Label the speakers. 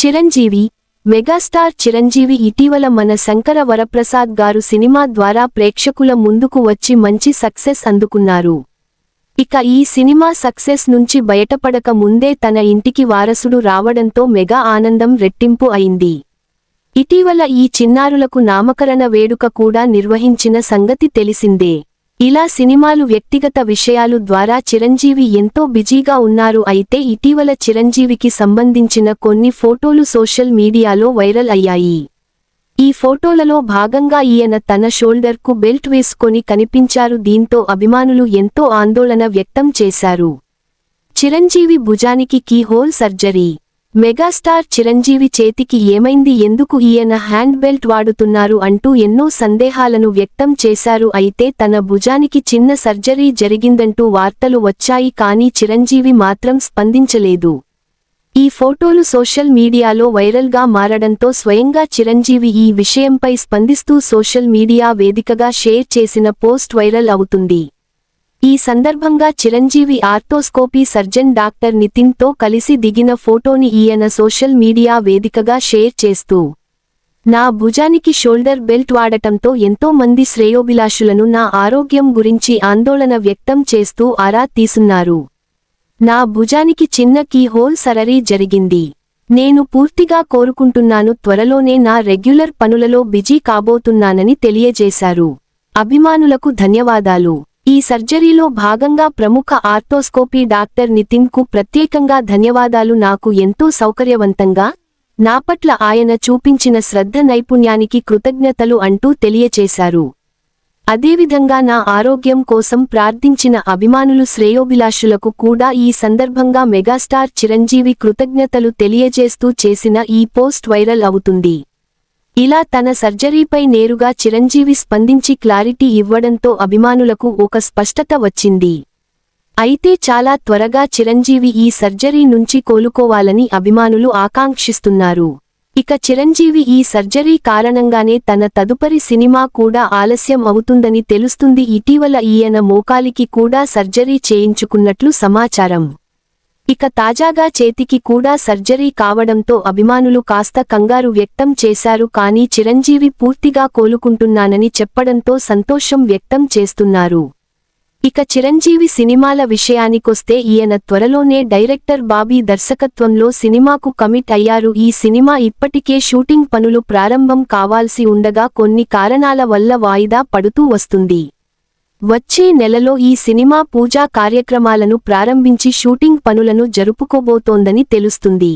Speaker 1: Chiranjeevi megastar Chiranjeevi ఇటీవల మన శంకర వరప్రసాద్ గారు సినిమా ద్వారా ప్రేక్షకుల ముందుకు వచ్చి మంచి సక్సెస్ అందుకున్నారు. ఇక ఈ సినిమా సక్సెస్ నుంచి బయటపడక ముందే తన ఇంటికి వారసుడు రావడంతో మెగా ఆనందం రెట్టింపు అయింది. ఇటీవల ఈ చిన్నారులకు నామకరణ వేడుక కూడా నిర్వహించిన సంగతి తెలిసిందే. ఇలా సినిమాలు వ్యక్తిగత విషయాలు ద్వారా చిరంజీవి ఎంతో బిజీగా ఉన్నారు. అయితే ఇటీవల చిరంజీవికి సంబంధించిన కొన్ని ఫోటోలు సోషల్ మీడియాలో వైరల్ అయ్యాయి. ఈ ఫోటోలలో భాగంగా ఈయన తన షోల్డర్కు బెల్ట్ వేసుకొని కనిపించారు. దీంతో అభిమానులు ఎంతో ఆందోళన వ్యక్తం చేశారు. చిరంజీవి భుజానికి keyhole surgery. Megastar Chiranjeevi చేతికి ఏమైంది, ఎందుకు ఈయన హ్యాండ్ బెల్ట్ వాడుతున్నారు అంటూ ఎన్నో సందేహాలను వ్యక్తం చేశారు. అయితే తన భుజానికి చిన్న సర్జరీ జరిగిందంటూ వార్తలు వచ్చాయి. కానీ చిరంజీవి మాత్రం స్పందించలేదు. ఈ ఫోటోలు సోషల్ మీడియాలో వైరల్గా మారడంతో స్వయంగా చిరంజీవి ఈ విషయంపై స్పందిస్తూ సోషల్ మీడియా వేదికగా షేర్ చేసిన పోస్ట్ వైరల్ అవుతుంది. ఈ సందర్భంగా చిరంజీవి ఆర్థోస్కోపీ సర్జన్ డాక్టర్ నితిన్తో కలిసి దిగిన ఫోటోని ఈయన సోషల్ మీడియా వేదికగా షేర్ చేస్తూ, నా భుజానికి షోల్డర్ బెల్ట్ వాడటంతో ఎంతో మంది శ్రేయోభిలాషులను నా ఆరోగ్యం గురించి ఆందోళన వ్యక్తం చేస్తూ ఆరా తీస్తున్నారు. నా భుజానికి చిన్న కీ హోల్ సర్జరీ జరిగింది. నేను పూర్తిగా కోరుకుంటున్నాను. త్వరలోనే నా రెగ్యులర్ పనులలో బిజీ కాబోతున్నానని తెలియజేశారు. అభిమానులకు ధన్యవాదాలు. ఈ సర్జరీలో భాగంగా ప్రముఖ ఆర్థోస్కోపీ డాక్టర్ నితిన్కు ప్రత్యేకంగా ధన్యవాదాలు. నాకు ఎంతో సౌకర్యవంతంగా, నా పట్ల ఆయన చూపించిన శ్రద్ధ నైపుణ్యానికి కృతజ్ఞతలు అంటూ తెలియచేశారు. అదేవిధంగా నా ఆరోగ్యం కోసం ప్రార్థించిన అభిమానులు శ్రేయోభిలాషులకు కూడా ఈ సందర్భంగా మెగాస్టార్ చిరంజీవి కృతజ్ఞతలు తెలియజేస్తూ చేసిన ఈ పోస్ట్ వైరల్ అవుతుంది. ఇలా తన సర్జరీపై నేరుగా చిరంజీవి స్పందించి క్లారిటీ ఇవ్వడంతో అభిమానులకు ఒక స్పష్టత వచ్చింది. అయితే చాలా త్వరగా చిరంజీవి ఈ సర్జరీ నుంచి కోలుకోవాలని అభిమానులు ఆకాంక్షిస్తున్నారు. ఇక చిరంజీవి ఈ సర్జరీ కారణంగానే తన తదుపరి సినిమా కూడా ఆలస్యం అవుతుందని తెలుస్తుంది. ఇటీవల ఈయన మోకాలికి కూడా సర్జరీ చేయించుకున్నట్లు సమాచారం. ఇక తాజాగా చేతికి కూడా సర్జరీ కావడంతో అభిమానులు కాస్త కంగారు వ్యక్తం చేశారు. కానీ చిరంజీవి పూర్తిగా కోలుకుంటున్నానని చెప్పడంతో సంతోషం వ్యక్తం చేస్తున్నారు. ఇక చిరంజీవి సినిమాల విషయానికొస్తే ఈయన త్వరలోనే డైరెక్టర్ బాబీ దర్శకత్వంలో సినిమాకు కమిట్ అయ్యారు. ఈ సినిమా ఇప్పటికే షూటింగ్ పనులు ప్రారంభం కావాల్సి ఉండగా కొన్ని కారణాల వల్ల వాయిదా పడుతూ వస్తుంది. వచ్చే నెలలో ఈ సినిమా పూజా కార్యక్రమాలను ప్రారంభించి షూటింగ్ పనులను జరుపుకోబోతోందని తెలుస్తుంది.